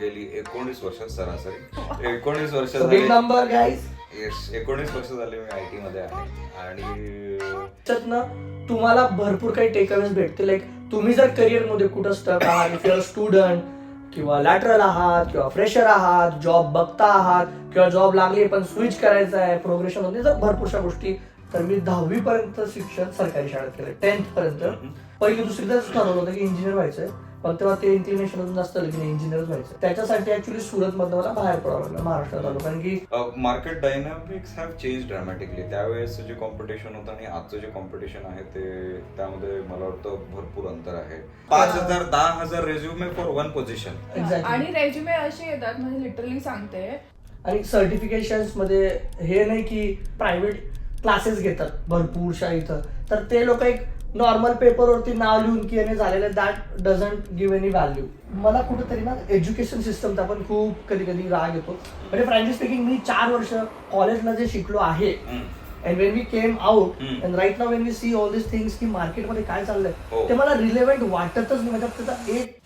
गेली 19 वर्ष सरासरी 19 वर्ष बिग नंबर गाईज. येस 19 वर्ष झाले मी IT मध्ये आहे आणि त्याच्यातनं तुम्हाला भरपूर काही टेकअवेज भेटतील. लाईक तुम्ही जर करिअर मध्ये कुठं स्टक आहात, इफ युअर स्टुडंट किंवा लॅटरल आहात किंवा फ्रेशर आहात, जॉब बघता आहात किंवा जॉब लागली पण स्विच करायचं आहे, प्रोग्रेशन होते, तर भरपूरशा गोष्टी. तर मी 10वी पर्यंत शिक्षण सरकारी शाळेत केलं. 10th पर्यंत पहिली दुसरीलाच ठरवलं होतं की इंजिनियर व्हायचंय, पण तेव्हा ते इन्क्लिनेशन अजून जास्त आलं की नाही इंजिनियर व्हायचं. त्याच्यासाठी ऍक्च्युली सुरत मधनं मला बाहेर पडावं लागलं, महाराष्ट्रात आलो. कारण की मार्केट डायनामिक्स हॅव चेंज ड्रॅमॅटिकली. त्यावेळेस जे कॉम्पिटिशन होतं आणि आजचं जे कॉम्पिटिशन आहे ते त्यामध्ये मला वाटतं भरपूर अंतर आहे. 5,000 10,000 रेझ्युमे फॉर वन पोझिशन. आणि रेज्युमे असे येतात, म्हणजे लिटरली सांगते. आणि सर्टिफिकेशन मध्ये हे नाही की प्रायव्हेट क्लासेस घेतात भरपूरशा इथं, तर ते लोक एक नॉर्मल पेपरवरती नाव लिहून की याने झालेलं, that doesn't give any value. मला कुठेतरी ना एज्युकेशन सिस्टमचा पण खूप कधी कधी राग येतो. म्हणजे फ्रँकली स्पीकिंग मी 4 वर्ष कॉलेजला जे शिकलो आहे, and when we came out and right now when we see all this things की मार्केटमध्ये काय चाललंय ते मला रिलेव्हंट वाटतच नाही. म्हणजे त्याचा एक